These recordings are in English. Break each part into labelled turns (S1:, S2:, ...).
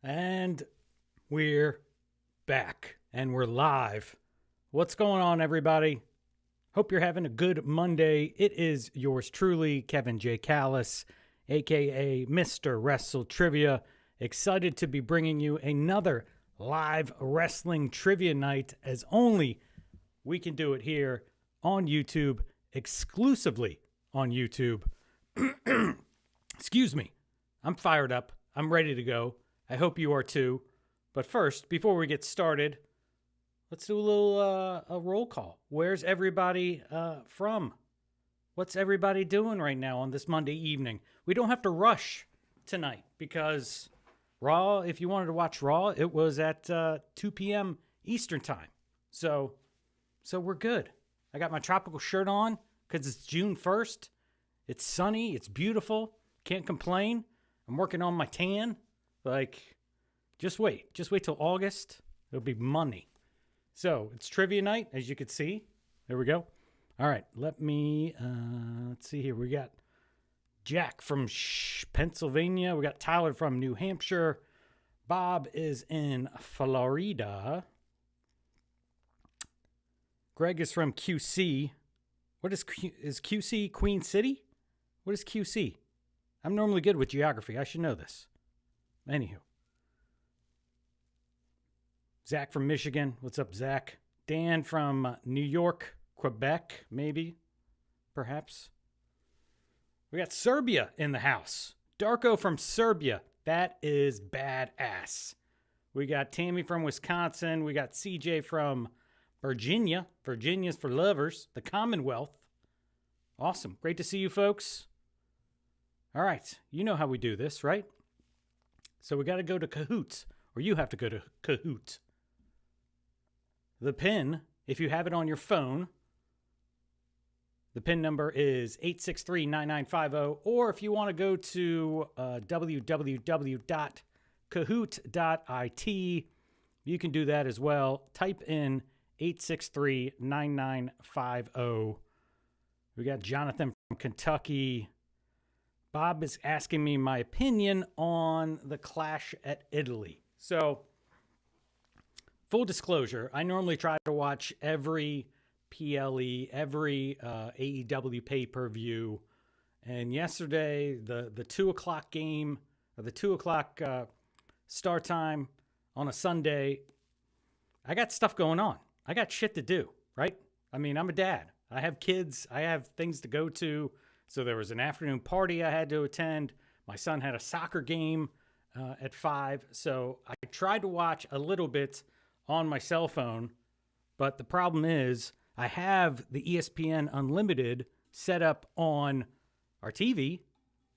S1: And we're back and we're live. What's going on, everybody? Hope you're having a good Monday. It is yours truly, Kevin J. Callis, aka Mr. WrestleTrivia. Excited to be bringing you another live wrestling trivia night, as only we can do it here on YouTube, exclusively on YouTube. Excuse me. I'm fired up. I'm ready to go. I hope you are too. But first, before we get started, let's do a little a roll call. Where's everybody from? What's everybody doing right now on this Monday evening? We don't have to rush tonight because Raw, if you wanted to watch Raw, it was at 2 p.m. Eastern time. So we're good. I got my tropical shirt on because it's June 1st. It's sunny. It's beautiful. Can't complain. I'm working on my tan. Just wait till August. It'll be money. So it's trivia night, as you can see. There we go. All right, let's see here. We got Jack from Pennsylvania. We got Tyler from New Hampshire. Bob is in Florida. Greg is from QC. What is QC Queen City? What is QC? I'm normally good with geography. I should know this. Anywho. Zach from Michigan. What's up, Zach? Dan from New York, Quebec, maybe, perhaps. We got Serbia in the house. Darko from Serbia. That is badass. We got Tammy from Wisconsin. We got CJ from Virginia. Virginia's for lovers. The Commonwealth. Awesome. Great to see you folks. All right. You know how we do this, right? So we got to go to Cahoots, or you have to go to Cahoots. The PIN, if you have it on your phone, the PIN number is 863-9950, or if you want to go to www.kahoot.it, you can do that as well. Type in 863-9950. We got Jonathan from Kentucky. Bob is asking me my opinion on the Clash at Italy. So, full disclosure, I normally try to watch every PLE, every AEW pay-per-view. And yesterday, the 2 o'clock game, or the 2 o'clock start time on a Sunday, I got stuff going on. I got shit to do, right? I mean, I'm a dad. I have kids. I have things to go to. So there was an afternoon party I had to attend. My son had a soccer game at 5. So I tried to watch a little bit on my cell phone. But the problem is I have the ESPN Unlimited set up on our TV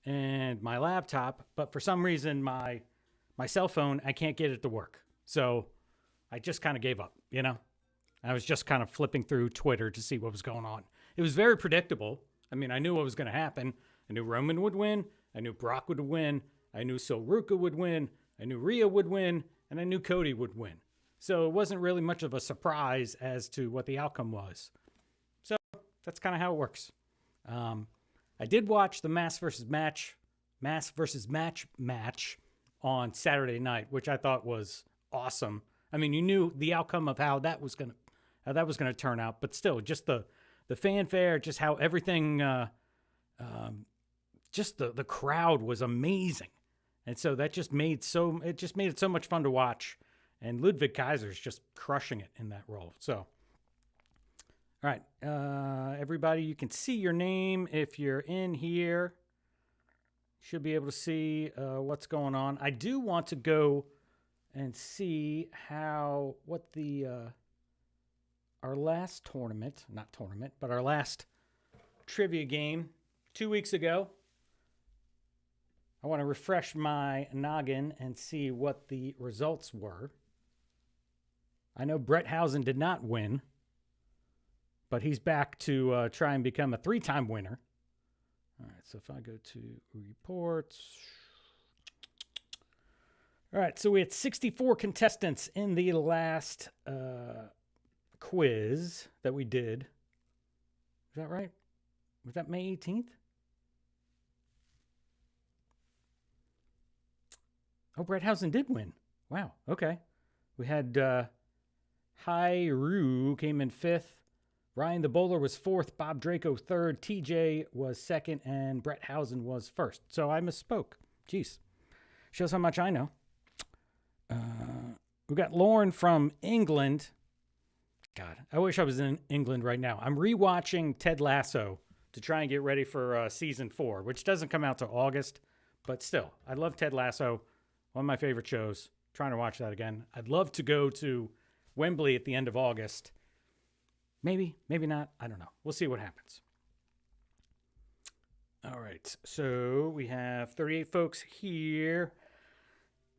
S1: and my laptop. But for some reason, my cell phone, I can't get it to work. So I just kind of gave up, you know. I was just kind of flipping through Twitter to see what was going on. It was very predictable. I mean, I knew what was going to happen. I knew Roman would win. I knew Brock would win. I knew Sol Ruka would win. I knew Rhea would win. And I knew Cody would win. So it wasn't really much of a surprise as to what the outcome was. So that's kind of how it works. I did watch the mass versus match on Saturday night, which I thought was awesome. I mean, you knew the outcome of how that was going to turn out, but still, just the fanfare, just how everything, just the crowd was amazing. And so that just made it so much fun to watch. And Ludwig Kaiser's just crushing it in that role. So, all right, everybody, you can see your name if you're in here. Should be able to see what's going on. I do want to go and see what our last our last trivia game 2 weeks ago. I want to refresh my noggin and see what the results were. I know Brett Housen did not win, but he's back to try and become a 3-time winner. All right, so if I go to reports. All right, so we had 64 contestants in the last quiz that we did. Is that right? Was that May 18th? Oh, Bretthausen did win. Wow. Okay. We had Hyru came in 5th. Ryan the Bowler was 4th. Bob Draco 3rd. TJ was 2nd. And Bretthausen was 1st. So I misspoke. Jeez. Shows how much I know. We got Lauren from England. God, I wish I was in England right now. I'm rewatching Ted Lasso to try and get ready for season 4, which doesn't come out till August. But still, I love Ted Lasso. One of my favorite shows. Trying to watch that again. I'd love to go to Wembley at the end of August. Maybe, maybe not. I don't know. We'll see what happens. All right. So we have 38 folks here.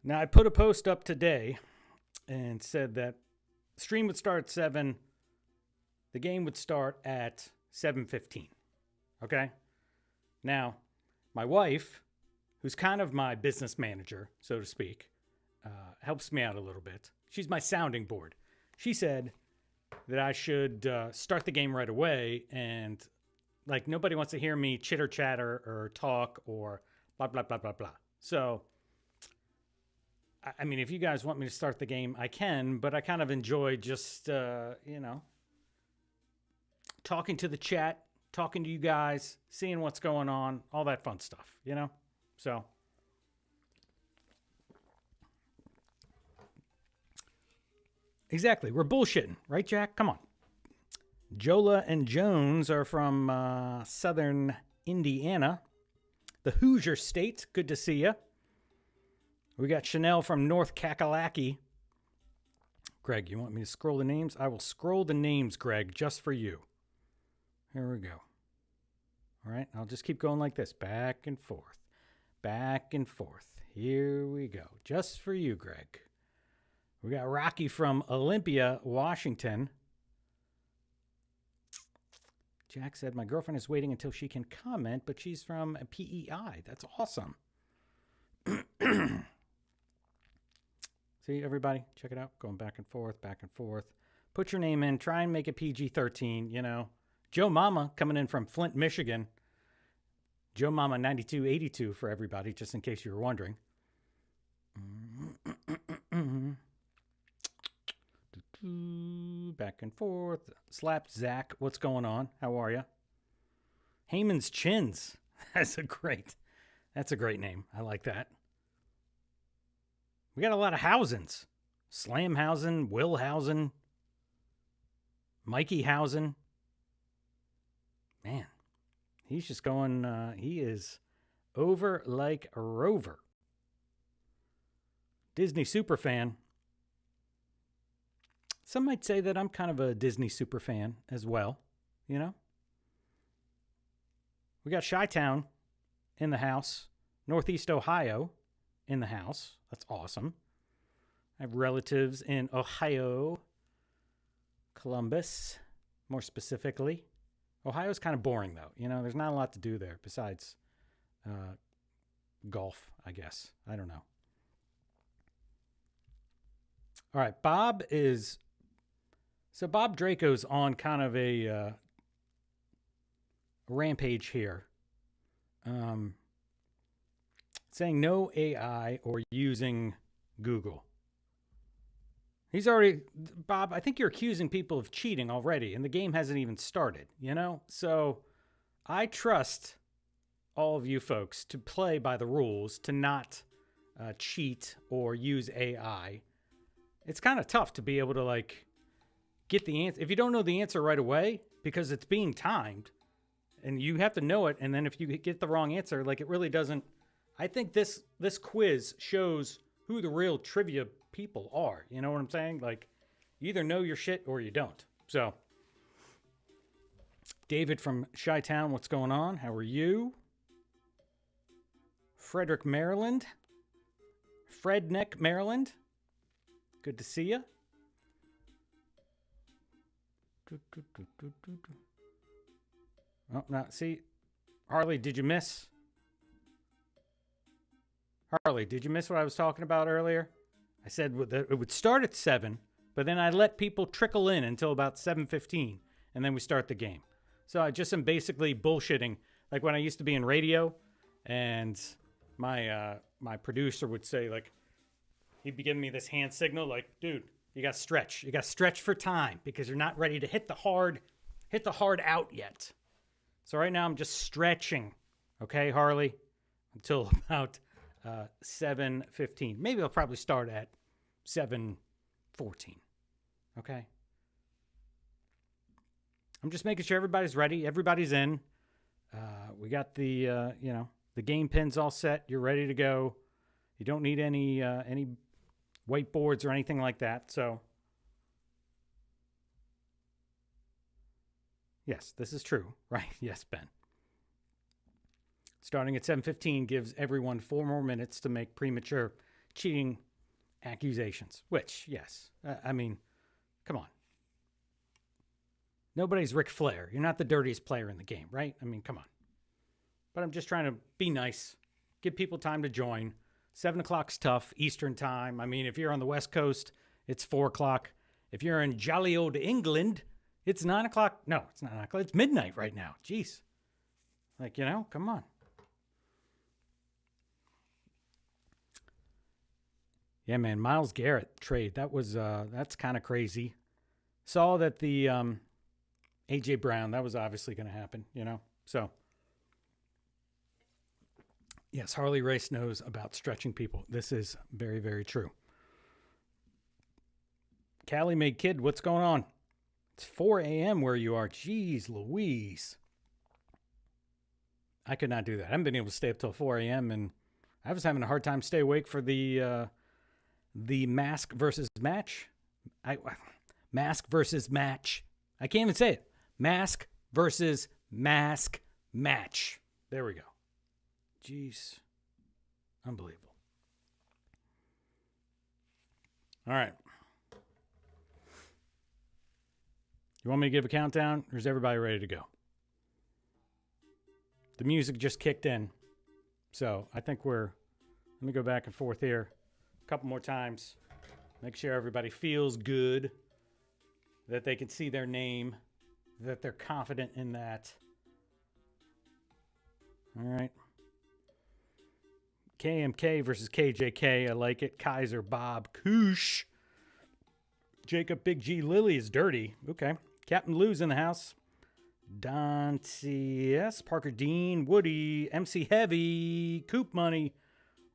S1: Now, I put a post up today and said that stream would start at 7. The game would start at 7:15. Okay? Now, my wife, who's kind of my business manager, so to speak, helps me out a little bit. She's my sounding board. She said that I should start the game right away, and like nobody wants to hear me chitter chatter or talk or blah, blah, blah, blah, blah. So, I mean, if you guys want me to start the game, I can, but I kind of enjoy just, talking to the chat, talking to you guys, seeing what's going on, all that fun stuff, So, exactly. We're bullshitting, right, Jack? Come on. Jola and Jones are from southern Indiana, the Hoosier State. Good to see you. We got Chanel from North Kakalaki. Greg, you want me to scroll the names? I will scroll the names, Greg, just for you. Here we go. All right, I'll just keep going like this. Back and forth. Back and forth. Here we go. Just for you, Greg. We got Rocky from Olympia, Washington. Jack said, my girlfriend is waiting until she can comment, but she's from a PEI. That's awesome. See, everybody, check it out. Going back and forth, back and forth. Put your name in. Try and make it PG-13, Joe Mama coming in from Flint, Michigan. Joe Mama 9282 for everybody, just in case you were wondering. Back and forth. Slap Zach, what's going on? How are you? Heyman's Chins. That's a great name. I like that. We got a lot of Housens. Slamhausen, Willhausen, Mikey Hausen. Man, he's just going, he is over like a rover. Disney superfan. Some might say that I'm kind of a Disney superfan as well, We got Chi-Town in the house. Northeast Ohio in the house. That's awesome. I have relatives in Ohio. Columbus, more specifically. Ohio's kind of boring, though. There's not a lot to do there besides golf, I guess. I don't know. All right, Bob Draco's on kind of a rampage here. Saying no AI or using Google. He's already, Bob, I think you're accusing people of cheating already, and the game hasn't even started, So I trust all of you folks to play by the rules, to not cheat or use AI. It's kind of tough to be able to, get the answer. If you don't know the answer right away, because it's being timed, and you have to know it, and then if you get the wrong answer, it really doesn't. I think this quiz shows who the real trivia people are. You know what I'm saying? You either know your shit or you don't. So, David from Chi-Town, what's going on? How are you? Frederick, Maryland. Fredneck, Maryland. Good to see you. Oh, no, see, Harley, did you miss? Harley, did you miss what I was talking about earlier? I said that it would start at 7, but then I let people trickle in until about 7:15, and then we start the game. So I just am basically bullshitting, like when I used to be in radio, and my producer would say, he'd be giving me this hand signal like, dude, you got to stretch. You got to stretch for time because you're not ready to hit the hard out yet. So right now I'm just stretching. Okay, Harley, until about 7:15. Maybe I'll probably start at 7:14. Okay. I'm just making sure everybody's ready. Everybody's in. We got the the game pins all set. You're ready to go. You don't need any whiteboards or anything like that. So, yes, this is true, right? Yes, Ben. Starting at 7:15 gives everyone 4 more minutes to make premature cheating accusations. Which, yes, I mean, come on. Nobody's Ric Flair. You're not the dirtiest player in the game, right? I mean, come on. But I'm just trying to be nice, give people time to join. 7 o'clock's tough, Eastern time. I mean, if you're on the West Coast, it's 4 o'clock. If you're in jolly old England, it's 9 o'clock. No, it's not 9 o'clock. It's midnight right now. Jeez. Like, come on. Yeah, man, Myles Garrett trade. That's kind of crazy. Saw that the A.J. Brown, that was obviously going to happen, So, yes, Harley Race knows about stretching people. This is very, very true. Callie made kid, what's going on? It's 4 a.m. where you are. Jeez Louise. I could not do that. I haven't been able to stay up till 4 a.m. and I was having a hard time stay awake for the mask versus match. Mask versus match. I can't even say it. Mask versus mask match. There we go. Jeez. Unbelievable. All right. You want me to give a countdown, or is everybody ready to go? The music just kicked in. So I think let me go back and forth here a couple more times. Make sure everybody feels good, that they can see their name, that they're confident in that. All right. KMK versus KJK. I like it. Kaiser, Bob, Koosh. Jacob, Big G, Lily is dirty. Okay. Captain Lou's in the house. Dante, yes. Parker Dean, Woody, MC Heavy, Coop Money,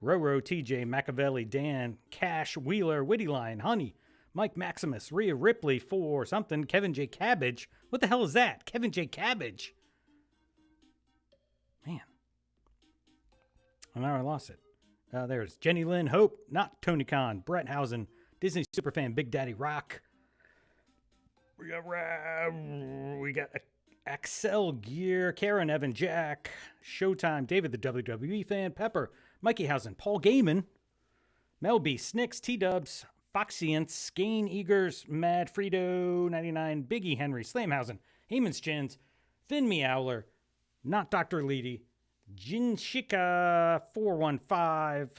S1: Roro, TJ, Machiavelli, Dan, Cash, Wheeler, Witty Line, Honey, Mike Maximus, Rhea Ripley, for something, Kevin J. Cabbage. What the hell is that? Kevin J. Cabbage. Man. Well, now I lost it. There's Jenny Lynn, Hope, not Tony Khan, Brett Housen, Disney Superfan, Big Daddy Rock. We got Axel Gear, Karen, Evan, Jack, Showtime, David the WWE fan, Pepper, Mikey Housen, Paul Gaiman, Mel B, Snicks, T-Dubs, Foxiance, Skane, Eagers, Mad, Frito, 99, Biggie, Henry, Slamhausen, Heyman's Chins, Finn Meowler, not Dr. Leedy, Jinshika 415,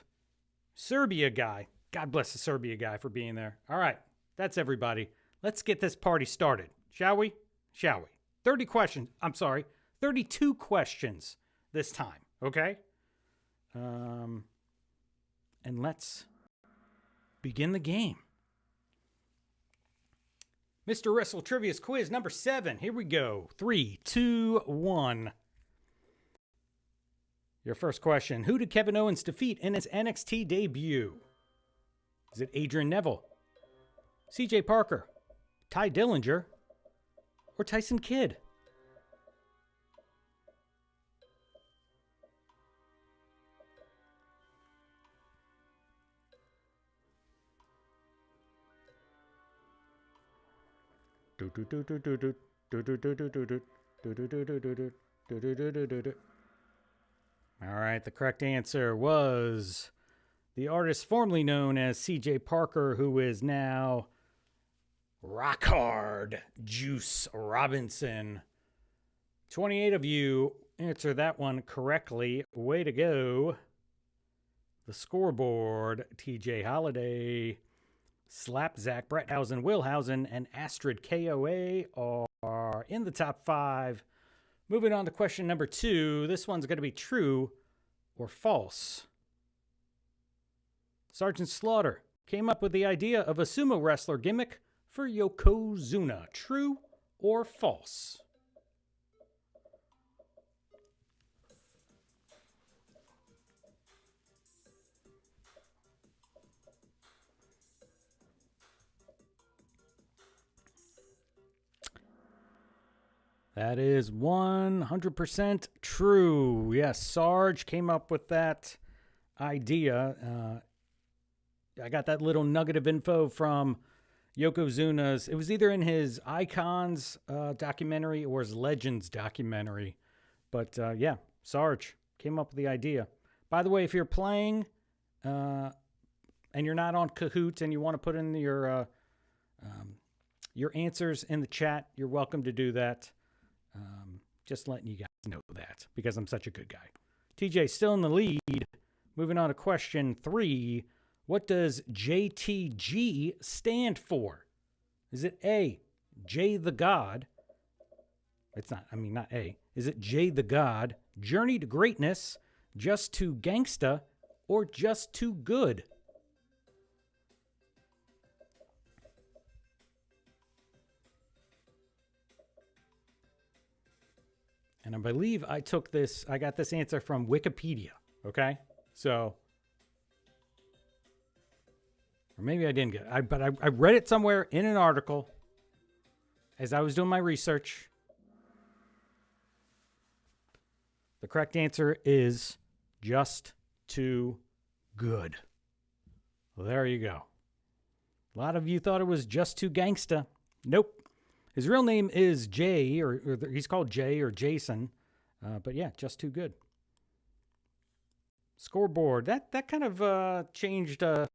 S1: Serbia guy. God bless the Serbia guy for being there. All right, that's everybody. Let's get this party started, shall we? Shall we? 32 questions this time, okay? And let's begin the game. Mr. WrestleTrivia's quiz number 7. Here we go. 3, 2, 1. Your first question. Who did Kevin Owens defeat in his NXT debut? Is it Adrian Neville, CJ Parker, Ty Dillinger, or Tyson Kidd? All right, the correct answer was the artist formerly known as CJ Parker, who is now Rock Hard Juice Robinson. 28 of you answer that one correctly. Way to go. The scoreboard, TJ Holiday, Slapzack, Bretthausen, Willhausen, and Astrid KOA are in the top 5. Moving on to question number 2. This one's going to be true or false. Sergeant Slaughter came up with the idea of a sumo wrestler gimmick for Yokozuna. True or false? That is 100% true. Yes, Sarge came up with that idea. I got that little nugget of info from Yokozuna's. It was either in his Icons documentary or his Legends documentary. But yeah, Sarge came up with the idea. By the way, if you're playing and you're not on Kahoot and you want to put in your answers in the chat, you're welcome to do that. Just letting you guys know that because I'm such a good guy. TJ still in the lead. Moving on to question 3. What does JTG stand for? Is it A, Jay the God? It's not, not A. Is it Jay the God, Journey to Greatness, Just Too Gangsta, or Just Too Good? And I believe I got this answer from Wikipedia, okay? So, or maybe I didn't get it. But I read it somewhere in an article as I was doing my research. The correct answer is Just Too Good. Well, there you go. A lot of you thought it was Just Too Gangsta. Nope. His real name is Jay, or he's called Jay or Jason. But yeah, Just Too Good. Scoreboard. That kind of changed, not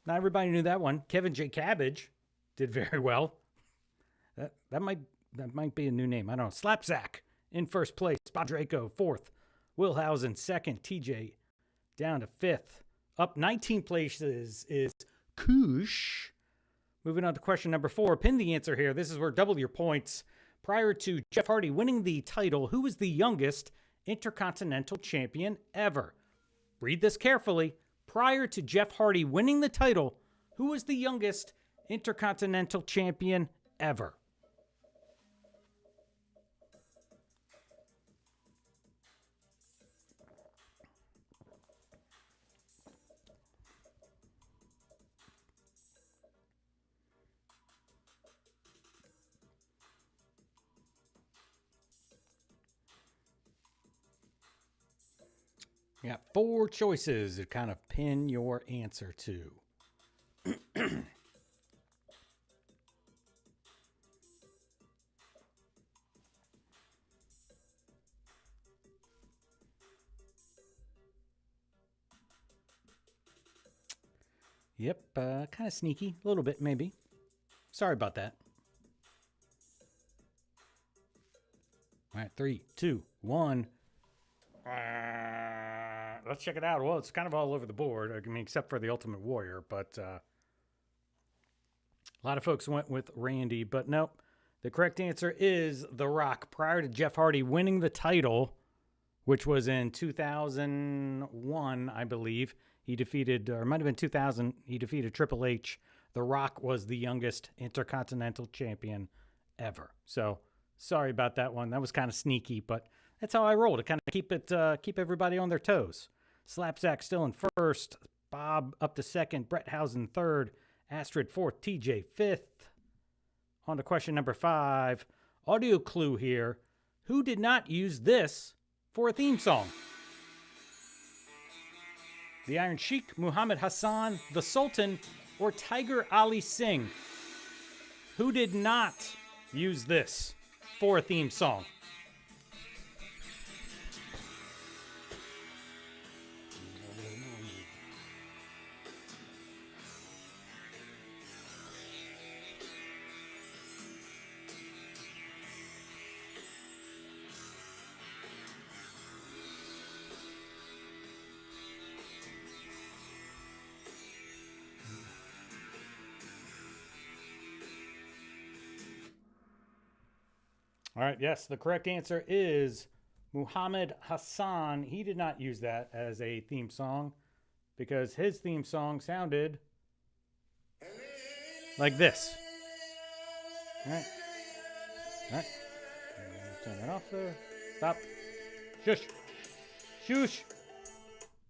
S1: everybody knew that one. Kevin J. Cabbage did very well. That might be a new name. I don't know. Slapsack in first place. Bob Draco, 4th. Willhausen, 2nd. TJ down to 5th. Up 19 places is Koosh. Moving on to question number 4. Pin the answer here. This is where double your points. Prior to Jeff Hardy winning the title, who was the youngest Intercontinental Champion ever? Read this carefully. Prior to Jeff Hardy winning the title, who was the youngest Intercontinental Champion ever? You got 4 choices to kind of pin your answer to. Yep, kind of sneaky. A little bit, maybe. Sorry about that. All right, 3, 2, 1. Let's check it out. Well, it's kind of all over the board. I mean, except for the Ultimate Warrior, but a lot of folks went with Randy, but nope. The correct answer is The Rock. Prior to Jeff Hardy winning the title, which was in 2001, I believe, he defeated, or it might have been 2000, he defeated Triple H. The Rock was the youngest Intercontinental Champion ever. So, sorry about that one. That was kind of sneaky, but that's how I roll to kind of keep everybody on their toes. Slapsack still in first. Bob up to second. Bretthausen third. Astrid fourth. TJ fifth. On to question number 5. Audio clue here. Who did not use this for a theme song? The Iron Sheik, Muhammad Hassan, the Sultan, or Tiger Ali Singh? Who did not use this for a theme song? All right, yes, the correct answer is Muhammad Hassan. He did not use that as a theme song. because his theme song sounded like this. All right. All right. Turn that off there. Stop. Shush. Shush.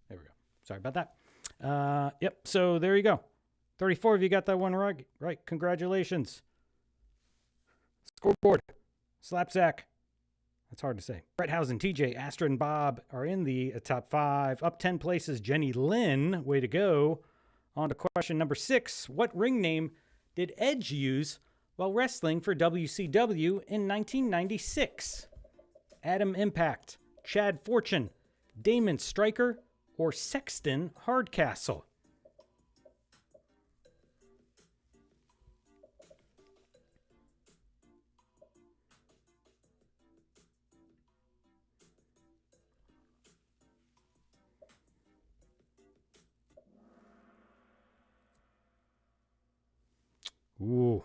S1: There we go. Sorry about that. Yep. So there you go. 34 of you got that one right. Right. Congratulations. Scoreboard. Slapsack. That's hard to say. Brett Housen, TJ, Astrid, and Bob are in the top 5. Up 10 places, Jenny Lynn. Way to go. On to question number 6. What ring name did Edge use while wrestling for WCW in 1996? Adam Impact, Chad Fortune, Damon Stryker, or Sexton Hardcastle? Ooh.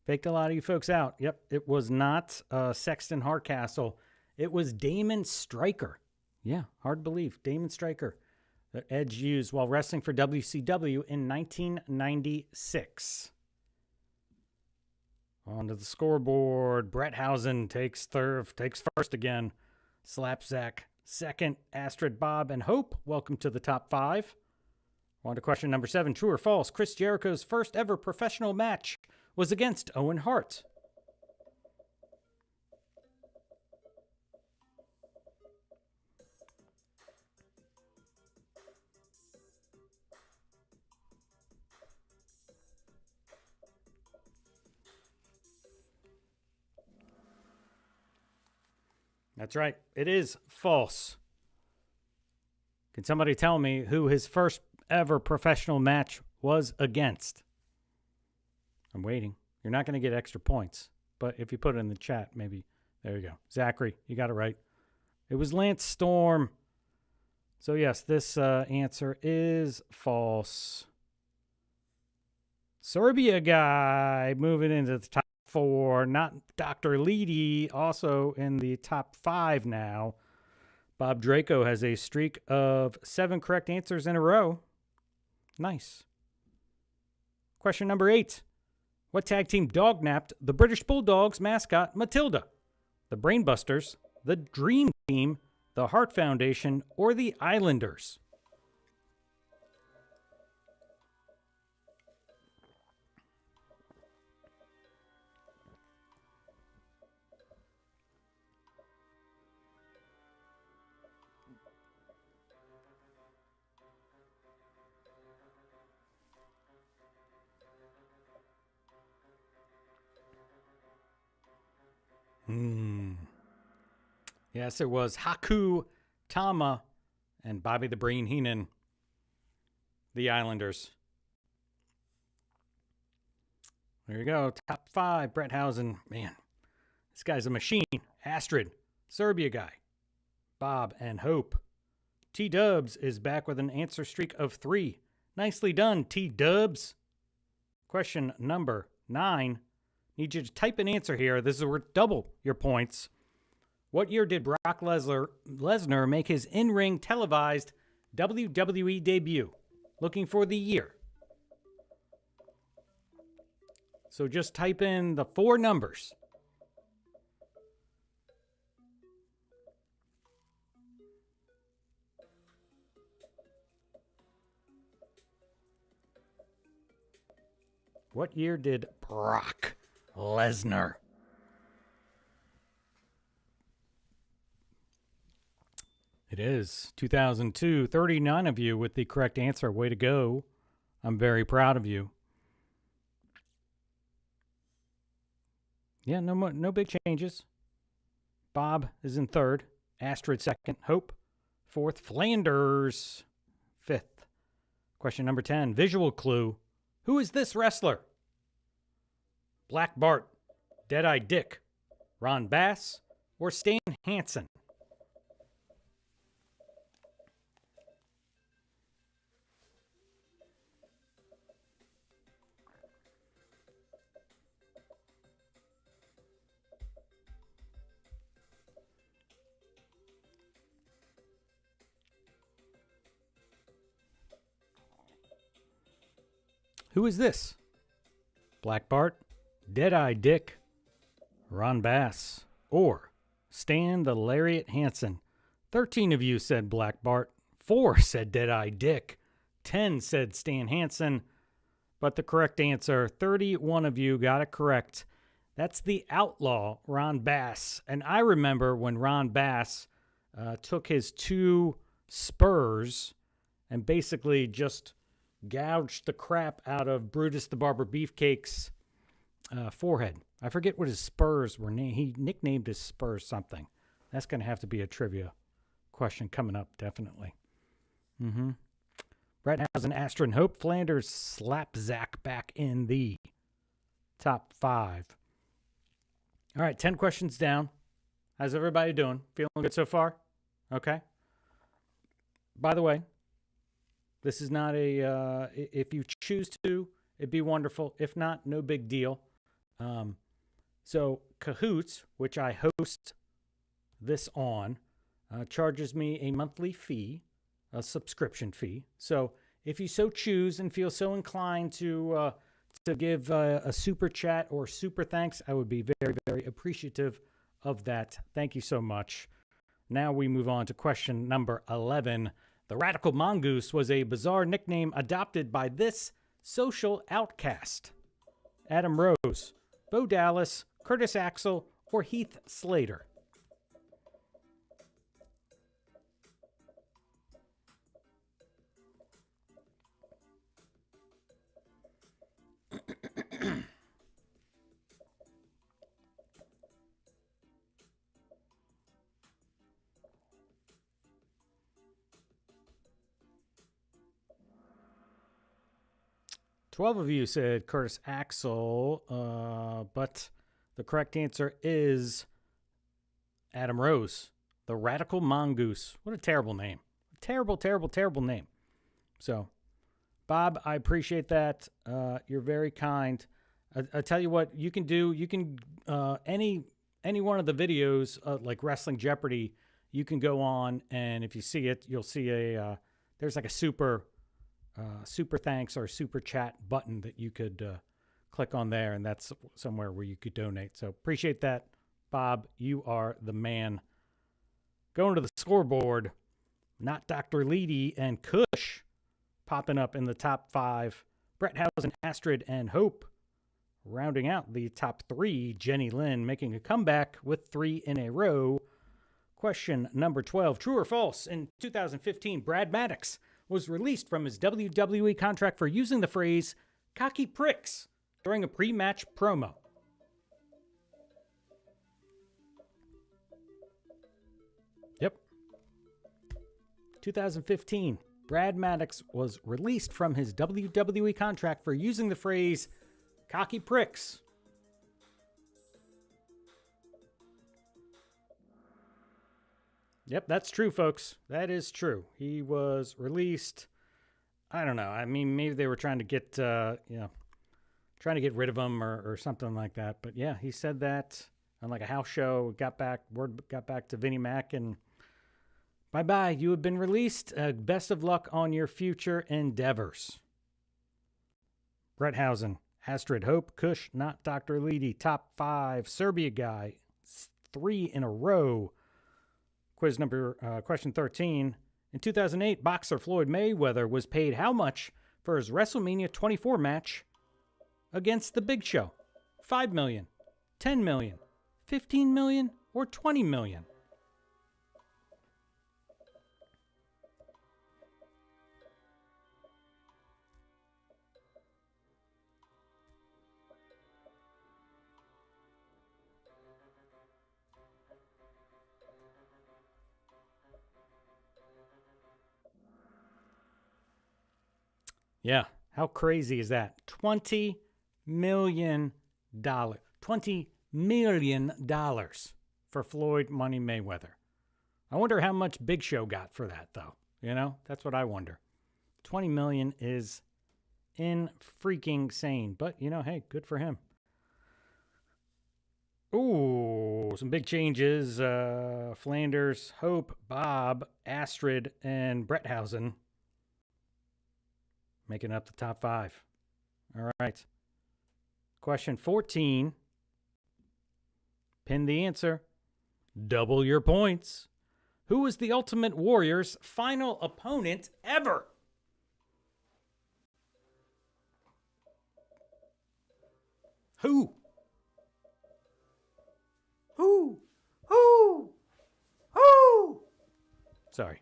S1: Faked a lot of you folks out. Yep, it was not Sexton Hardcastle. It was Damon Stryker. Yeah, hard to believe. Damon Stryker that Edge used while wrestling for WCW in 1996. On to the scoreboard. Brett Housen takes first again. Slapsack second. Astrid, Bob, and Hope, welcome to the top 5. On to question number 7. True or false? Chris Jericho's first ever professional match was against Owen Hart. That's right. It is false. Can somebody tell me who his first ever professional match was against? I'm waiting. You're not going to get extra points, but if you put it in the chat, maybe. There you go. Zachary, you got it right. It was Lance Storm. So yes, this answer is false. Serbia guy moving into the top 4. Not Dr. Leedy, also in the top 5 now. Bob Draco has a streak of 7 correct answers in a row. Nice. Question number 8. What tag team dognapped the British Bulldogs mascot Matilda? The Brainbusters, the Dream Team, the Hart Foundation, or the Islanders? Yes, it was Haku Tama and Bobby the Brain Heenan, the Islanders. There you go. Top 5, Brett Housen. Man, this guy's a machine. Astrid, Serbia guy. Bob and Hope. T-Dubs is back with an answer streak of 3. Nicely done, T-Dubs. Question number 9. Need you to type an answer here. This is worth double your points. What year did Brock Lesnar make his in-ring televised WWE debut? Looking for the year. So just type in the 4 numbers. What year did Brock Lesnar? It is 2002. 39 of you with the correct answer. Way to go. I'm very proud of you. Yeah, no big changes. Bob is in 3rd. Astrid 2nd. Hope 4th. Flanders 5th. Question number 10. Visual clue. Who is this wrestler? Black Bart, Deadeye Dick, Ron Bass, or Stan Hansen? Who is this? Black Bart, Deadeye Dick, Ron Bass, or Stan the Lariat Hansen. 13 of you said Black Bart. 4 said Deadeye Dick. 10 said Stan Hansen. But the correct answer, 31 of you got it correct. That's the outlaw, Ron Bass. And I remember when Ron Bass took his 2 spurs and basically just gouged the crap out of Brutus the Barber Beefcake's forehead. I forget what his spurs were named. He nicknamed his spurs something. That's going to have to be a trivia question coming up, definitely. Bretthausen, Astor, and Hope. Flanders slap Zach back in the top 5. All right, 10 questions down. How's everybody doing? Feeling good so far? Okay. By the way, this is not a, if you choose to, it'd be wonderful. If not, no big deal. So Cahoots, which I host this on, charges me a monthly fee, a subscription fee. So if you so choose and feel so inclined to give a super chat or super thanks, I would be very, very appreciative of that. Thank you so much. Now we move on to question number 11. The Radical Mongoose was a bizarre nickname adopted by this social outcast. Adam Rose, Bo Dallas, Curtis Axel, or Heath Slater? Twelve of you said Curtis Axel, but the correct answer is Adam Rose, the Radical Mongoose. What a terrible name. Terrible, terrible, terrible name. So, Bob, I appreciate that. You're very kind. I tell you what, you can do. You can any one of the videos like Wrestling Jeopardy. You can go on, and if you see it, you'll see there's like a super thanks or super chat button that you could click on there, and that's somewhere where you could donate. So appreciate that, Bob. You are the man. Going to the scoreboard, not Dr. Leedy and Kush popping up in the top 5. Bretthausen, Astrid, and Hope rounding out the top 3. Jenny Lynn making a comeback with 3 in a row. Question number 12. True or false? In 2015, Brad Maddox was released from his WWE contract for using the phrase cocky pricks during a pre-match promo. Yep. 2015, Brad Maddox was released from his WWE contract for using the phrase cocky pricks. Yep, that's true, folks. That is true. He was released. I don't know. I mean, maybe they were trying to get, trying to get rid of him or something like that. But yeah, he said that on like a house show. Word got back to Vinnie Mac, and bye-bye. You have been released. Best of luck on your future endeavors. Bretthausen, Astrid, Hope, Kush, not Dr. Leedy. Top 5. Serbia guy. 3 in a row. Question 13. In 2008, boxer Floyd Mayweather was paid how much for his WrestleMania 24 match against The Big Show? $5 million, $10 million, $15 million, or $20 million? Yeah, how crazy is that? $20 million. $20 million for Floyd Money Mayweather. I wonder how much Big Show got for that, though. You know, that's what I wonder. $20 million is freaking sane. But, you know, hey, good for him. Ooh, some big changes. Flanders, Hope, Bob, Astrid, and Bretthausen making up the top 5. All right. Question 14. Pin the answer. Double your points. Who was the Ultimate Warrior's final opponent ever? Who? Sorry.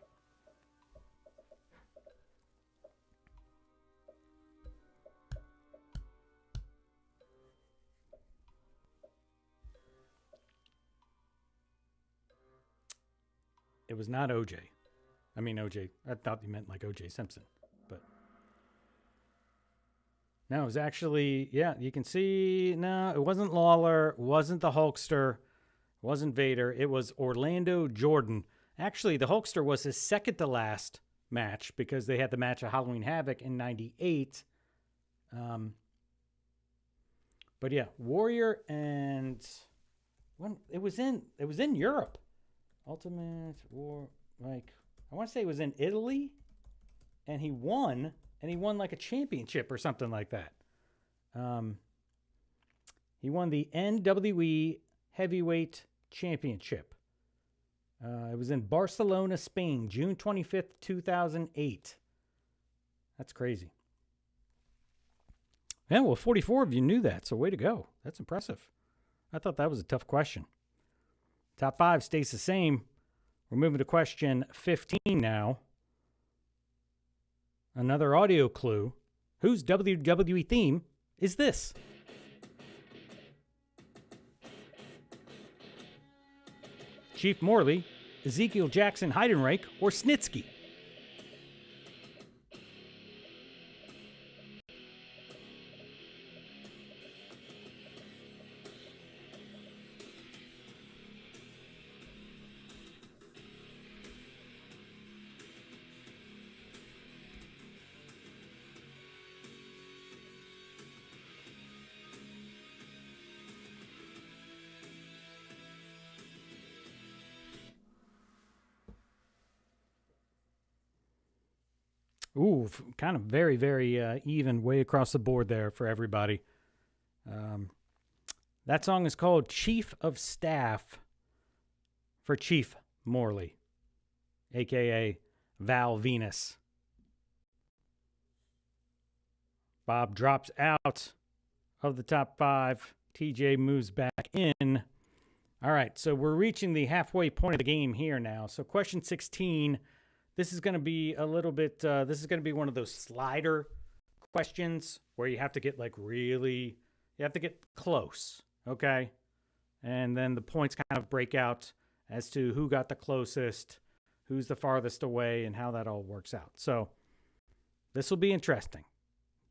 S1: It was not OJ. I mean, OJ. I thought you meant like OJ Simpson. But no, it was actually, yeah, you can see, no, it wasn't Lawler, wasn't the Hulkster, wasn't Vader. It was Orlando Jordan. Actually, the Hulkster was his second to last match because they had the match at Halloween Havoc in '98. But yeah, Warrior and when it was in Europe. Ultimate War, like I want to say it was in Italy, and he won like a championship or something like that. He won the NWE Heavyweight Championship. It was in Barcelona, Spain, June 25th, 2008. That's crazy. Yeah, well, 44 of you knew that, so way to go. That's impressive. I thought that was a tough question. Top 5 stays the same. We're moving to question 15 now. Another audio clue. Whose WWE theme is this? Chief Morley, Ezekiel Jackson Heidenreich, or Snitsky? Ooh, kind of very, very even way across the board there for everybody. That song is called Chief of Staff for Chief Morley, a.k.a. Val Venus. Bob drops out of the top 5. TJ moves back in. All right, so we're reaching the halfway point of the game here now. So question 16, this is going to be a little bit, this is going to be one of those slider questions where you have to get you have to get close, okay? And then the points kind of break out as to who got the closest, who's the farthest away, and how that all works out. So this will be interesting.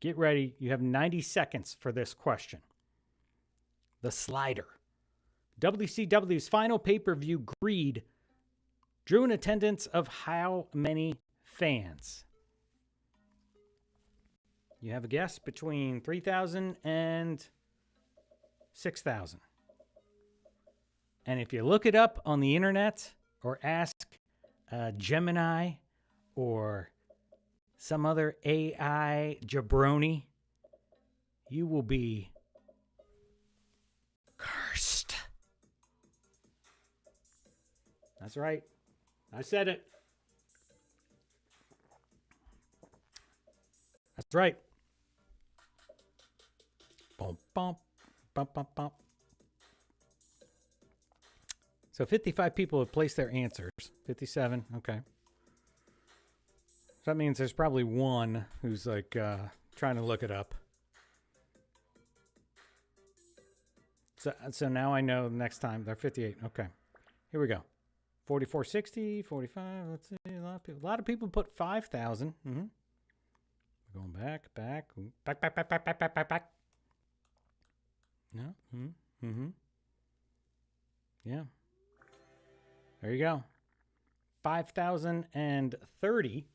S1: Get ready. You have 90 seconds for this question. The slider. WCW's final pay-per-view, Greed, drew an attendance of how many fans? You have a guess between 3,000 and 6,000. And if you look it up on the internet or ask Gemini or some other AI jabroni, you will be cursed. That's right. I said it. That's right. Bum, bum, bum, bum, bum. So 55 people have placed their answers. 57, okay. So that means there's probably one who's like trying to look it up. So now I know next time they're 58. Okay. Here we go. 4460, 45. Let's see. A lot of people put 5,000. Mm-hmm. We're going back. No. Mm-hmm. Yeah. There you go. 5,030.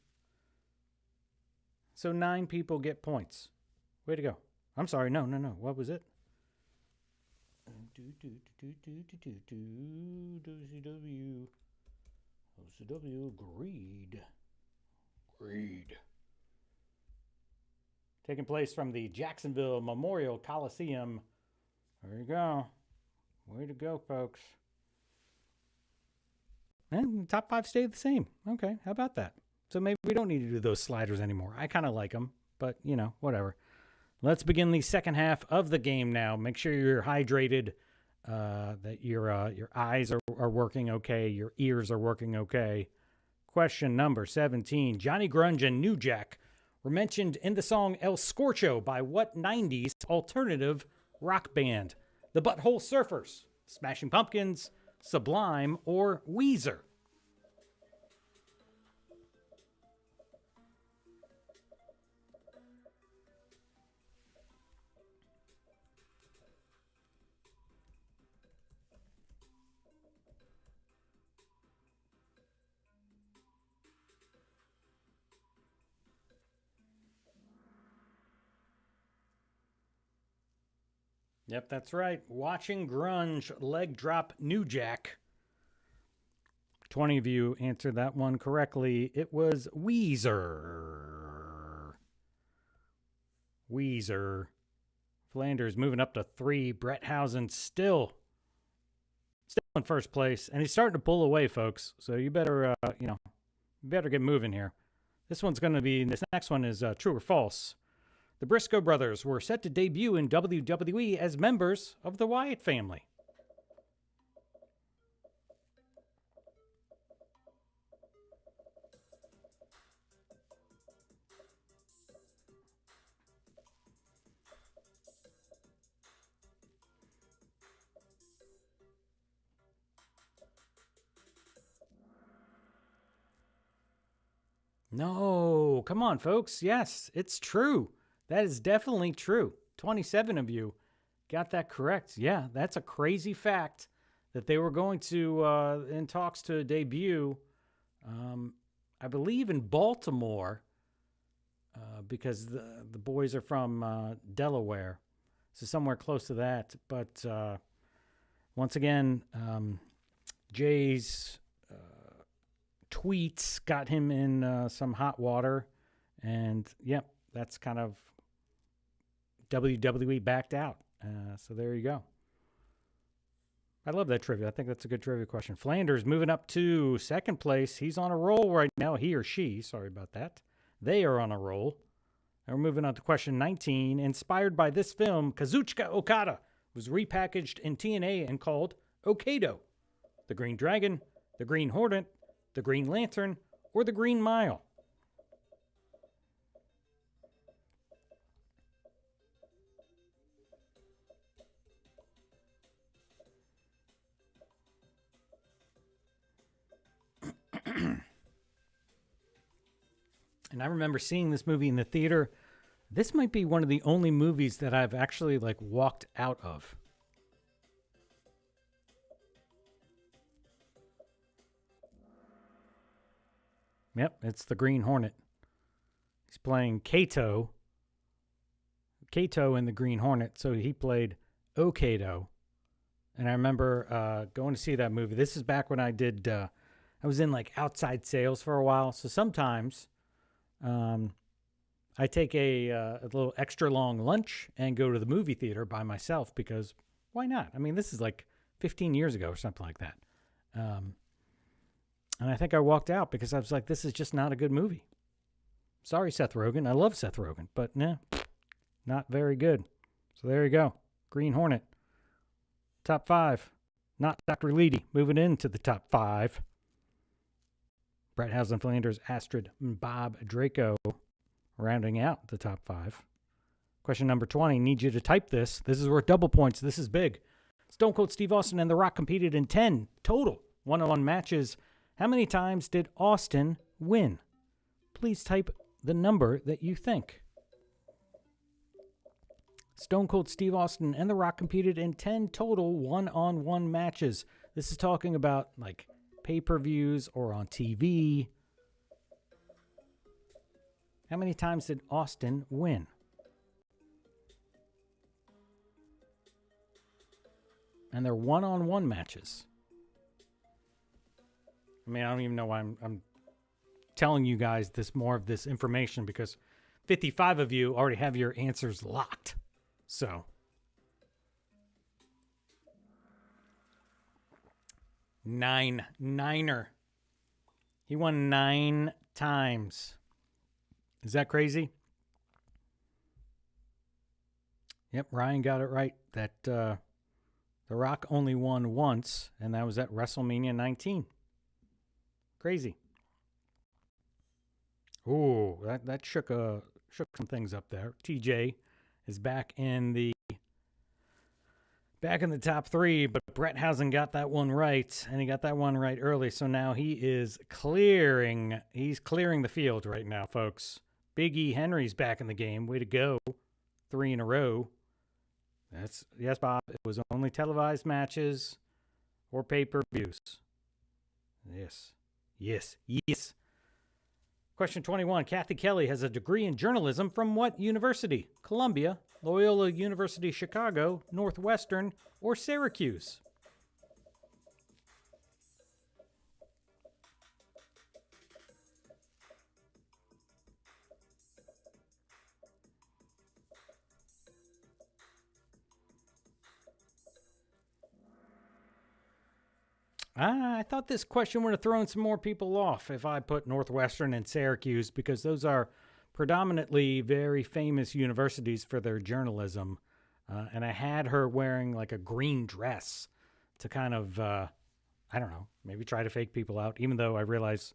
S1: So 9 people get points. Way to go. I'm sorry. No. What was it? OCW Greed. taking place from the Jacksonville Memorial Coliseum. There you go. Way to go, folks. And the top 5 stayed the same. Okay, how about that? So maybe we don't need to do those sliders anymore. I kind of like them, but, whatever. Let's begin the second half of the game now. Make sure you're hydrated, that your eyes are working okay, your ears are working okay. Question number 17. Johnny Grunge and New Jack were mentioned in the song El Scorcho by what 90s alternative rock band? The Butthole Surfers, Smashing Pumpkins, Sublime, or Weezer? Yep, that's right. Watching Grunge leg drop New Jack. 20 of you answered that one correctly. It was Weezer. Weezer. Flanders moving up to 3. Bretthausen still in first place. And he's starting to pull away, folks. So you better, better get moving here. This next one is true or false. The Briscoe brothers were set to debut in WWE as members of the Wyatt family. No, come on, folks. Yes, it's true. That is definitely true. 27 of you got that correct. Yeah, that's a crazy fact that they were going to, in talks to debut, I believe in Baltimore, because the boys are from Delaware. So somewhere close to that. But once again, Jay's tweets got him in some hot water. And, yep, that's kind of WWE backed out. So there you go. I love that trivia. I think that's a good trivia question. Flanders moving up to second place. He's on a roll right now. He or she, sorry about that. They are on a roll. And we're moving on to question 19. Inspired by this film, Kazuchika Okada was repackaged in TNA and called Okado. The Green Dragon, the Green Hornet, the Green Lantern, or the Green Mile? And I remember seeing this movie in the theater. This might be one of the only movies that I've actually walked out of. Yep, it's the Green Hornet. He's playing Kato in the Green Hornet, so he played Okado. And I remember going to see that movie. This is back when I was in outside sales for a while. So sometimes I take a little extra long lunch and go to the movie theater by myself because why not? I mean, this is 15 years ago or something like that. And I think I walked out because I was like, this is just not a good movie. Sorry, Seth Rogen. I love Seth Rogen, but nah, not very good. So there you go. Green Hornet. Top 5. Not Dr. Leedy. Moving into the top 5. Bretthausen, Flanders, Astrid, and Bob Draco rounding out the top 5. Question number 20. Need you to type this. This is worth double points. This is big. Stone Cold Steve Austin and The Rock competed in 10 total one-on-one matches. How many times did Austin win? Please type the number that you think. Stone Cold Steve Austin and The Rock competed in 10 total one-on-one matches. This is talking about pay-per-views or on TV. How many times did Austin win? And they're one-on-one matches. I mean, I don't even know why I'm telling you guys more of this information because 55 of you already have your answers locked. So, Niner. He won 9 times. Is that crazy? Yep, Ryan got it right. That The Rock only won once, and that was at WrestleMania 19. Crazy. Ooh, that shook some things up there. TJ is back in the top 3, but Bretthausen got that one right, and he got that one right early. So now he is clearing the field right now, folks. Big E Henry's back in the game. Way to go. 3 in a row. Yes, Bob. It was only televised matches or pay-per-views. Yes. Question 21. Kathy Kelly has a degree in journalism from what university? Columbia, Loyola University Chicago, Northwestern, or Syracuse? I thought this question would have thrown some more people off if I put Northwestern and Syracuse, because those are predominantly very famous universities for their journalism. And I had her wearing like a green dress to kind of, I don't know, maybe try to fake people out, even though I realize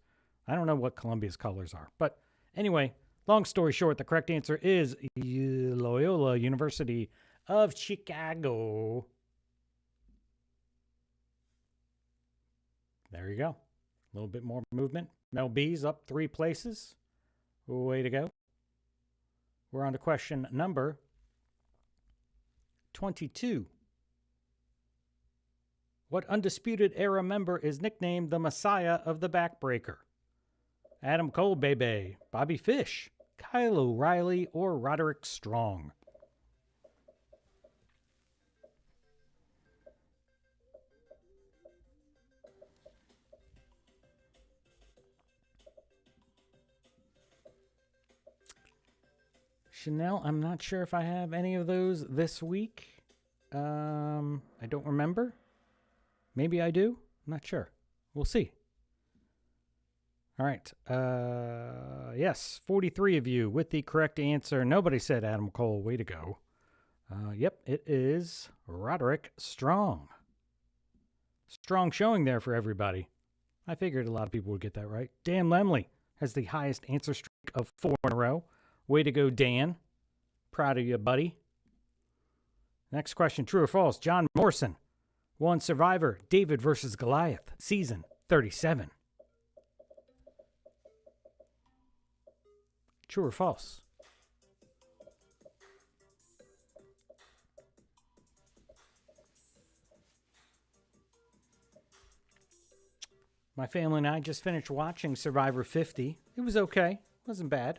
S1: I don't know what Columbia's colors are. But anyway, long story short, the correct answer is Loyola University of Chicago. There you go. A little bit more movement. Mel B's up 3 places. Way to go. We're on to question number 22. What Undisputed Era member is nicknamed the Messiah of the Backbreaker? Adam Cole, baby, Bobby Fish, Kyle O'Reilly, or Roderick Strong? Chanel, I'm not sure if I have any of those this week. I don't remember. Maybe I do. I'm not sure. We'll see. All right. Yes, 43 of you with the correct answer. Nobody said Adam Cole. Way to go. Yep, it is Roderick Strong. Strong showing there for everybody. I figured a lot of people would get that right. Dan Lemley has the highest answer streak of 4 in a row. Way to go, Dan. Proud of you, buddy. Next question, true or false? John Morrison won Survivor David versus Goliath, season 37. True or false? My family and I just finished watching Survivor 50. It was okay. Wasn't bad.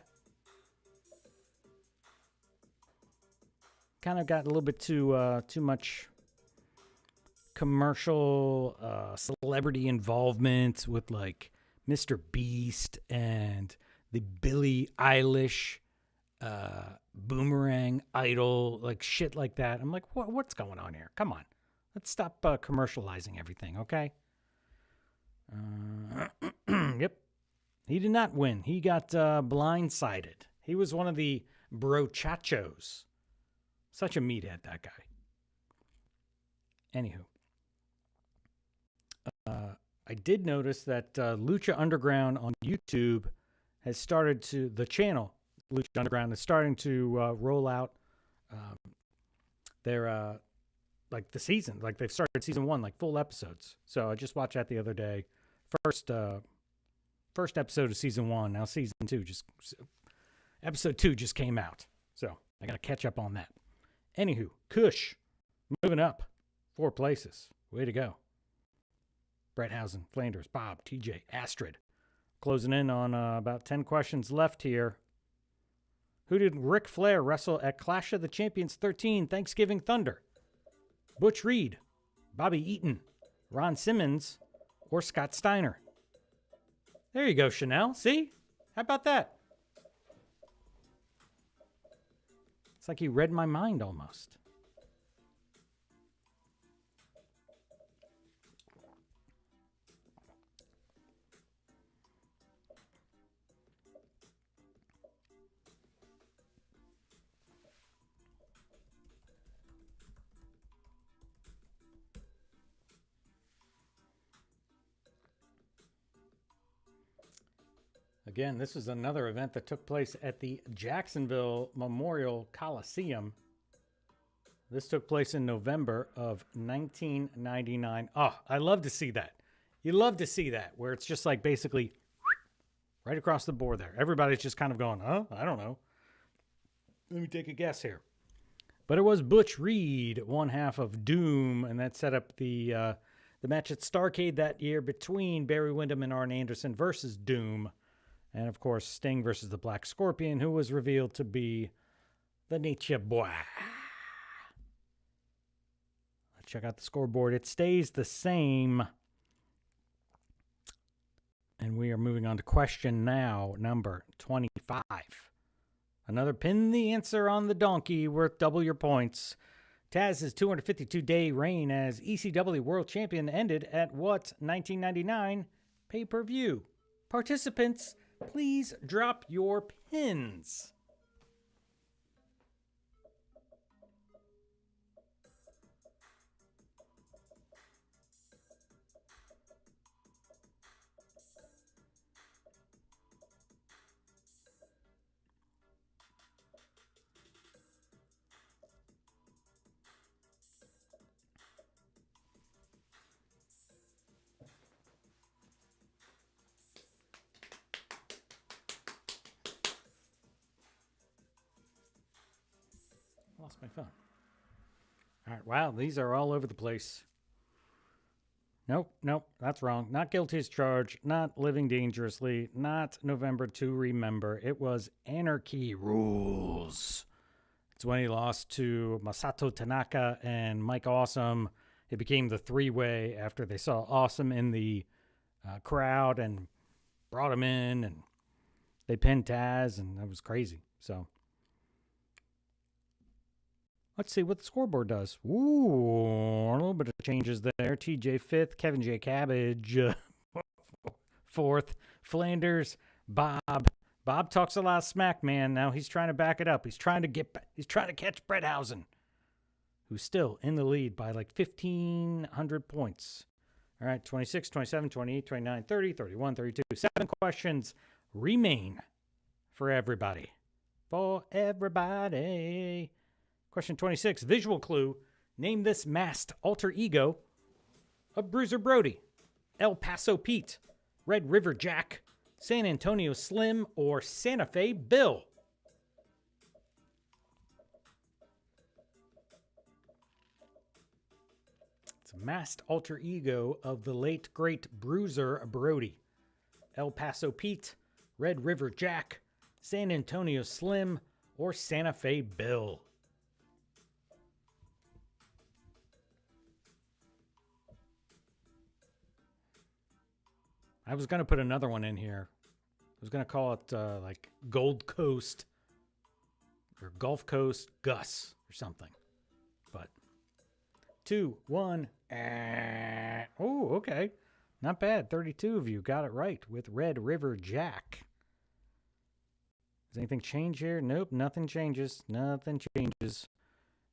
S1: Kind of got a little bit too much commercial celebrity involvement with like Mr. Beast and the Billie Eilish Boomerang Idol, like shit like that. I'm like, what's going on here? Come on, let's stop commercializing everything, okay? Yep, he did not win. He got blindsided. He was one of the brochachos. Such a meathead, that guy. Anywho. I did notice that Lucha Underground on YouTube has started to, the channel, Lucha Underground, is starting to roll out their, like the season. Like they've started season 1, like full episodes. So I just watched that the other day. First episode of season 1. Now season 2 episode 2 just came out. So I got to catch up on that. Anywho, Kush, moving up 4 places. Way to go. Bretthausen, Flanders, Bob, TJ, Astrid. Closing in on about 10 questions left here. Who did Ric Flair wrestle at Clash of the Champions 13 Thanksgiving Thunder? Butch Reed, Bobby Eaton, Ron Simmons, or Scott Steiner? There you go, Chanel. See? How about that? It's like he read my mind almost. Again, this is another event that took place at the Jacksonville Memorial Coliseum. This took place in November of 1999. Oh, I love to see that. You love to see that, where it's just like basically right across the board there. Everybody's just kind of going, huh? I don't know. Let me take a guess here. But it was Butch Reed, one half of Doom, and that set up the match at Starrcade that year between Barry Windham and Arn Anderson versus Doom. And, of course, Sting versus the Black Scorpion, who was revealed to be the Nature Boy. Let's check out the scoreboard. It stays the same. And we are moving on to question now, number 25. Another pin the answer on the donkey, worth double your points. Taz's 252-day reign as ECW World Champion ended at what 1999 pay-per-view? Participants, please drop your pins. Lost my phone. All right, wow, these are all over the place. Nope, that's wrong. Not guilty as charged, not living dangerously, not November to Remember. It was Anarchy Rules. It's when he lost to Masato Tanaka and Mike Awesome. It became the three-way after they saw Awesome in the crowd and brought him in, and they pinned Taz, and that was crazy. So let's see what the scoreboard does. Ooh, a little bit of changes there. TJ fifth, Kevin J. Cabbage fourth, Flanders, Bob. Bob talks a lot of smack, man. Now he's trying to back it up. He's trying to catch Bretthausen, who's still in the lead by like 1,500 points. All right, 26, 27, 28, 29, 30, 31, 32. 7 questions remain for everybody. Question 26, visual clue. Name this masked alter ego of Bruiser Brody. El Paso Pete, Red River Jack, San Antonio Slim, or Santa Fe Bill. It's a masked alter ego of the late, great Bruiser Brody. El Paso Pete, Red River Jack, San Antonio Slim, or Santa Fe Bill. I was going to put another one in here. I was going to call it like Gold Coast or Gulf Coast Gus or something. But 2, 1. Oh, okay. Not bad. 32 of you got it right with Red River Jack. Does anything change here? Nope, nothing changes. Nothing changes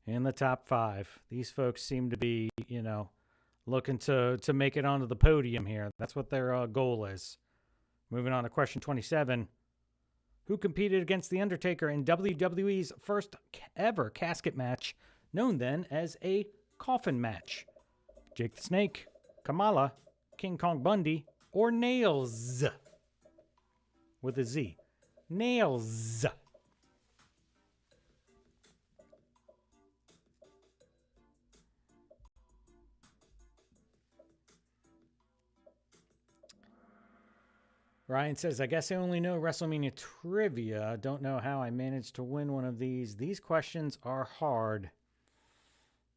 S1: in the top 5. These folks seem to be, looking to make it onto the podium here. That's what their goal is. Moving on to question 27. Who competed against The Undertaker in WWE's first ever casket match, known then as a coffin match? Jake the Snake, Kamala, King Kong Bundy, or Nails? With a Z. Nails. Ryan says, I guess I only know WrestleMania trivia. Don't know how I managed to win one of these. These questions are hard.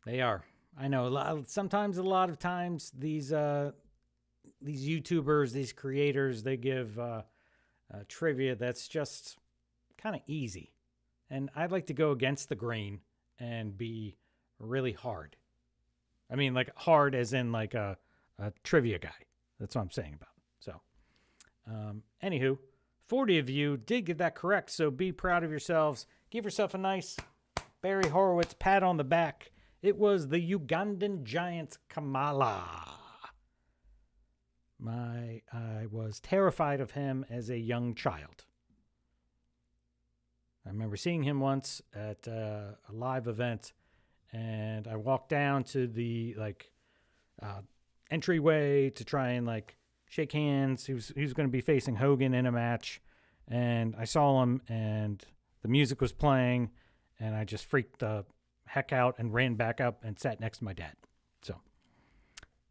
S1: They are. I know. A lot of times, these YouTubers, these creators, they give trivia that's just kind of easy. And I'd like to go against the grain and be really hard. I mean, like hard as in like a trivia guy. That's what I'm saying about. So, anywho, 40 of you did get that correct. So be proud of yourselves. Give yourself a nice Barry Horowitz pat on the back. It was the Ugandan giant Kamala. I was terrified of him as a young child. I remember seeing him once at a live event, and I walked down to the entryway to try and shake hands. He was going to be facing Hogan in a match, and I saw him, and the music was playing, and I just freaked the heck out and ran back up and sat next to my dad. So,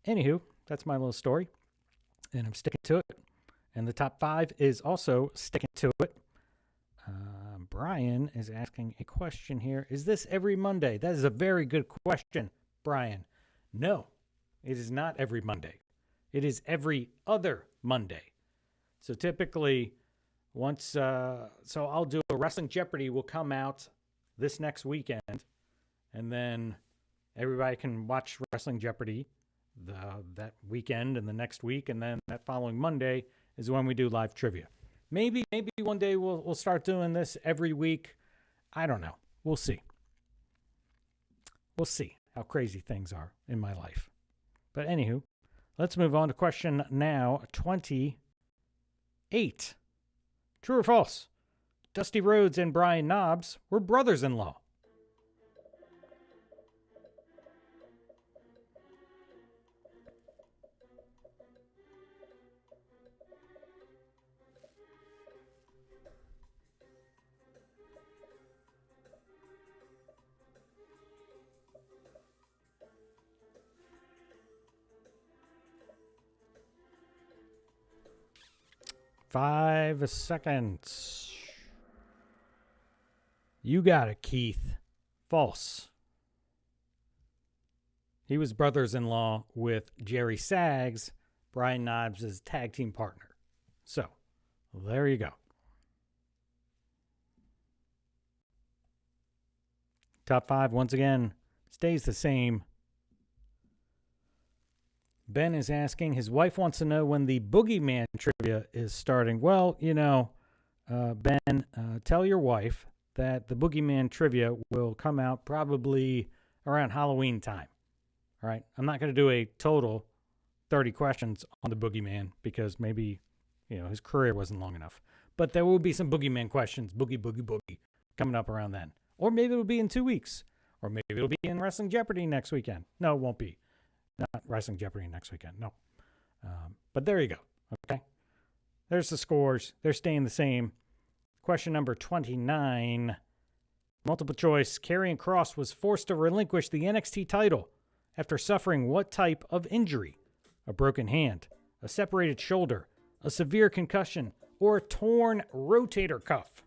S1: anywho, that's my little story, and I'm sticking to it. And the top 5 is also sticking to it. Brian is asking a question here. Is this every Monday? That is a very good question, Brian. No, it is not every Monday. It is every other Monday. So typically, so I'll do a Wrestling Jeopardy will come out this next weekend, and then everybody can watch Wrestling Jeopardy that weekend and the next week, and then that following Monday is when we do live trivia. Maybe one day we'll start doing this every week. I don't know. We'll see. We'll see how crazy things are in my life. But anywho, let's move on to question now 28. True or false? Dusty Rhodes and Brian Knobbs were brothers-in-law. Five seconds. You got it, Keith. False. He was brothers-in-law with Jerry Saggs, Brian Knobbs' tag team partner. So, there you go. Top 5, once again, stays the same. Ben is asking, his wife wants to know when the Boogeyman trivia is starting. Well, Ben, tell your wife that the Boogeyman trivia will come out probably around Halloween time. All right? I'm not going to do a total 30 questions on the Boogeyman because maybe, his career wasn't long enough. But there will be some Boogeyman questions, boogie, coming up around then. Or maybe it'll be in 2 weeks. Or maybe it'll be in Wrestling Jeopardy next weekend. No, it won't be. Not Wrestling Jeopardy next weekend. No. But there you go. Okay. There's the scores. They're staying the same. Question number 29. Multiple choice. Karrion Kross was forced to relinquish the NXT title after suffering what type of injury? A broken hand, a separated shoulder, a severe concussion, or a torn rotator cuff?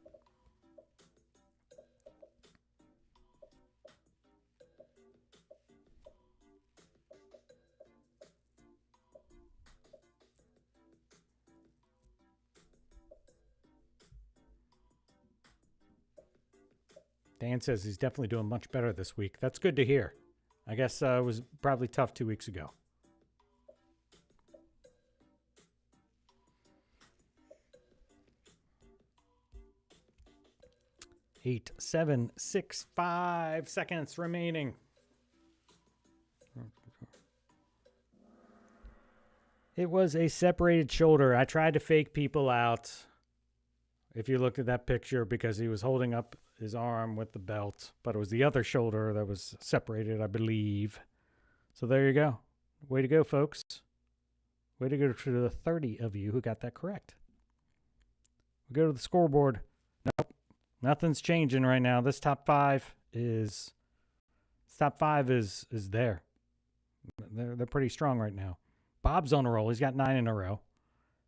S1: Dan says he's definitely doing much better this week. That's good to hear. I guess it was probably tough 2 weeks ago. 8, 7, 6, 5 seconds remaining. It was a separated shoulder. I tried to fake people out. If you looked at that picture, because he was holding up his arm with the belt, but it was the other shoulder that was separated, I believe. So there you go. Way to go, folks. Way to go to the 30 of you who got that correct. We go to the scoreboard. Nope. Nothing's changing right now. This top 5 is there. They're pretty strong right now. Bob's on a roll. He's got 9 in a row.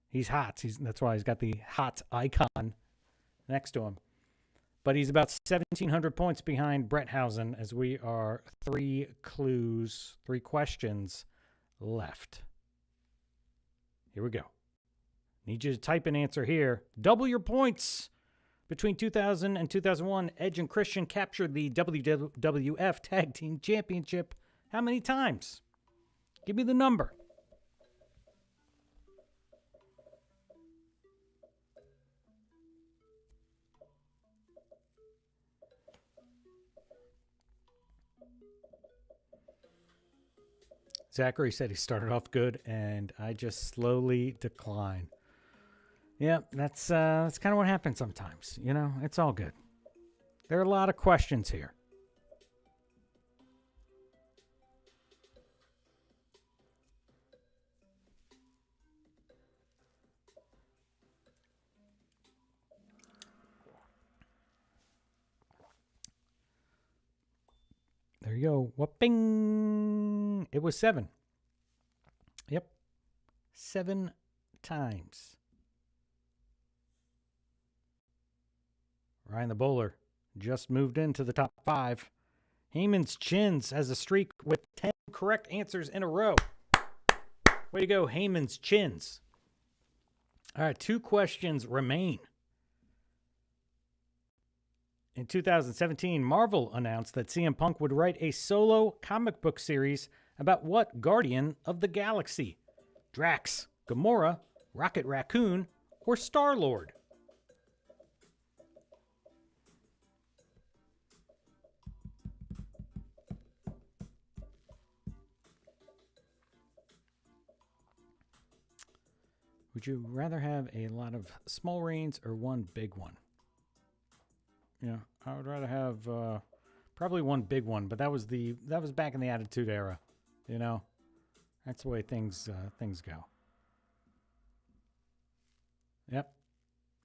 S1: He's hot. That's why he's got the hot icon next to him. But he's about 1,700 points behind Bretthausen as we are 3 questions left. Here we go. Need you to type an answer here. Double your points Between 2000 and 2001, Edge and Christian captured the WWF Tag Team Championship how many times? Give me the number. Zachary said he started off good, and I just slowly decline. Yeah, that's kind of what happens sometimes. You know, it's all good. There are a lot of questions here. There you go. Whooping. It was 7. Yep. 7 times. Ryan the Bowler just moved into the top 5. Heyman's Chins has a streak with 10 correct answers in a row. Way to go, Heyman's Chins. All right, 2 questions remain. In 2017, Marvel announced that CM Punk would write a solo comic book series about what Guardian of the Galaxy? Drax, Gamora, Rocket Raccoon, or Star-Lord? Would you rather have a lot of small reigns or one big one? Yeah, I would rather have probably one big one, but that was back in the Attitude Era, you know. That's the way things go. Yep,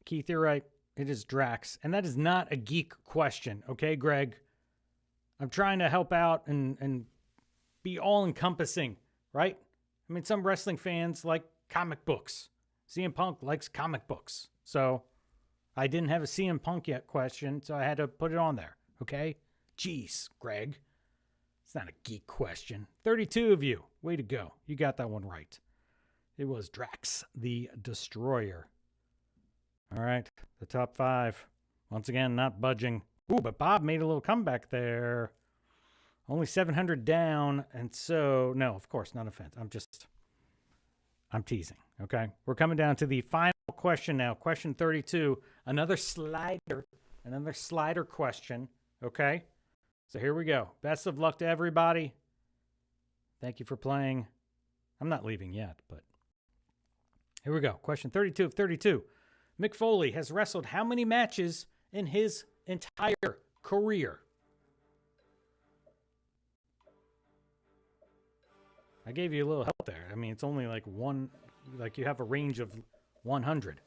S1: Keith, you're right. It is Drax, and that is not a geek question, okay, Greg? I'm trying to help out and be all encompassing, right? I mean, some wrestling fans like comic books. CM Punk likes comic books, so I didn't have a CM Punk yet question, so I had to put it on there, okay? Jeez, Greg. It's not a geek question. 32 of you. Way to go. You got that one right. It was Drax the Destroyer. All right, the top 5. Once again, not budging. Ooh, but Bob made a little comeback there. Only 700 down, and so, no, of course, not offense. I'm teasing, okay? We're coming down to the final question now. Question 32. Another slider question, okay? So here we go. Best of luck to everybody. Thank you for playing. I'm not leaving yet, but here we go. Question 32 of 32. Mick Foley has wrestled how many matches in his entire career? I gave you a little help there. I mean, it's only like one, like you have a range of 100.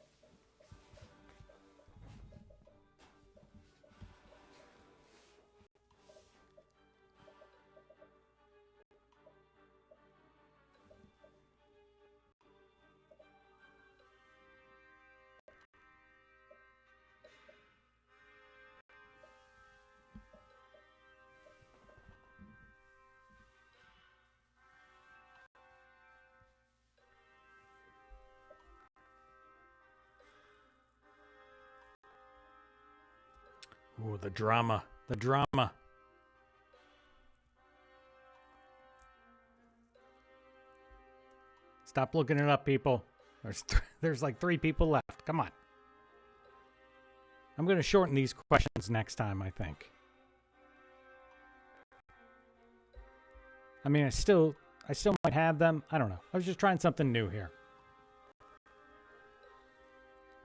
S1: Oh, the drama. The drama. Stop looking it up, people. There's like 3 people left. Come on. I'm going to shorten these questions next time, I think. I mean, I still might have them. I don't know. I was just trying something new here.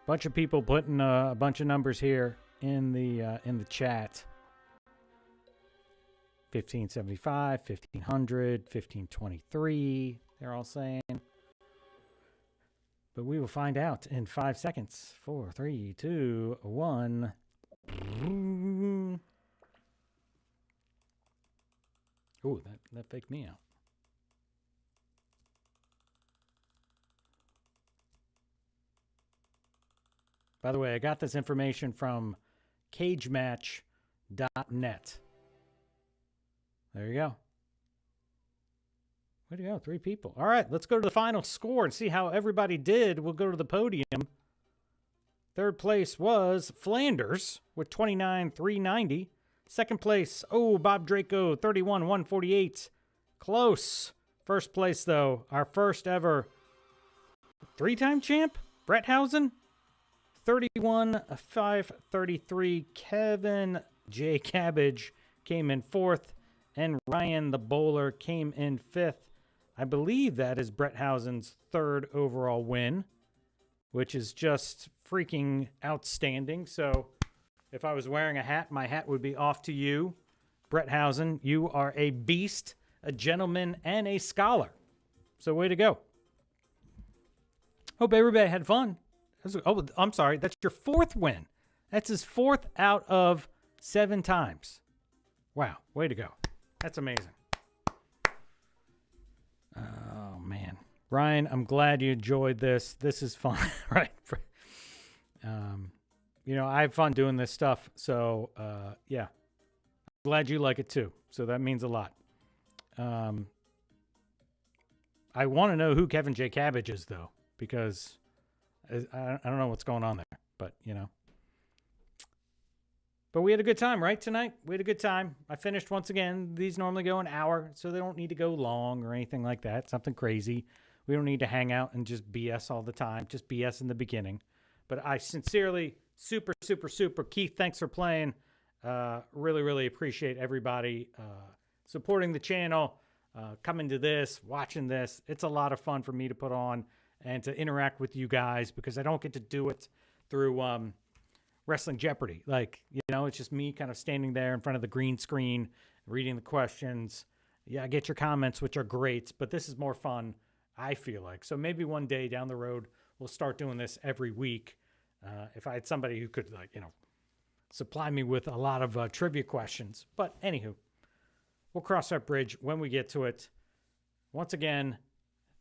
S1: Bunch of people putting a bunch of numbers here in the chat. 1575, 1500, 1523. They're all saying. But we will find out in 5 seconds. 4, 3, 2, 1. Ooh, that faked me out. By the way, I got this information from cagematch.net. There you go. Way to go, 3 people. All right, let's go to the final score and see how everybody did. We'll go to the podium. Third place was Flanders with 29,390. Second place, Bob Draco, 31,148. Close. First place, though, our first ever three-time champ, Brett Housen, 31,533. Kevin J. Cabbage came in fourth, and Ryan the Bowler came in fifth. I believe that is Brett Housen's third overall win, which is just freaking outstanding. So if I was wearing a hat, my hat would be off to you. Brett Housen, you are a beast, a gentleman, and a scholar. So way to go. Hope everybody had fun. Oh, I'm sorry. That's your fourth win. That's his fourth out of 7 times. Wow. Way to go. That's amazing. Oh, man. Ryan, I'm glad you enjoyed this. This is fun, right? I have fun doing this stuff. So, yeah. I'm glad you like it too. So that means a lot. I want to know who Kevin J. Cabbage is, though, because I don't know what's going on there, but, But we had a good time, right, tonight? We had a good time. I finished once again. These normally go an hour, so they don't need to go long or anything like that. Something crazy. We don't need to hang out and just BS all the time. Just BS in the beginning. But I sincerely, super, Keith, thanks for playing. Really, really appreciate everybody supporting the channel, coming to this, watching this. It's a lot of fun for me to put on and to interact with you guys because I don't get to do it through Wrestling Jeopardy. It's just me kind of standing there in front of the green screen, reading the questions. Yeah, I get your comments, which are great, but this is more fun, I feel like. So maybe one day down the road, we'll start doing this every week. If I had somebody who could, supply me with a lot of trivia questions. But anywho, we'll cross that bridge when we get to it. Once again,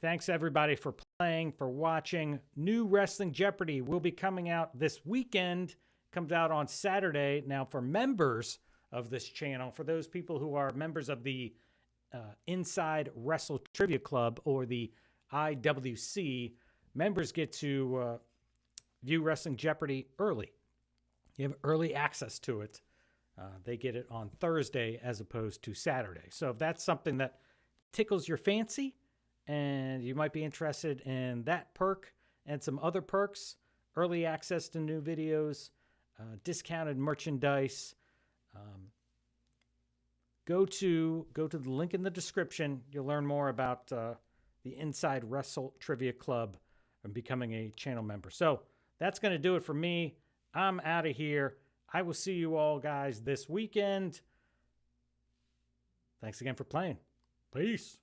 S1: thanks everybody for playing, for watching. New Wrestling Jeopardy will be coming out this weekend. Comes out on Saturday. Now, for members of this channel, for those people who are members of the Inside WrestleTrivia Club or the IWC, members get to view Wrestling Jeopardy early. You have early access to it. They get it on Thursday as opposed to Saturday. So if that's something that tickles your fancy and you might be interested in that perk and some other perks, early access to new videos, discounted merchandise, go to the link in the description. You'll learn more about the Inside WrestleTrivia Club and becoming a channel member. So that's going to do it for me. I'm out of here. I will see you all guys this weekend. Thanks again for playing. Peace.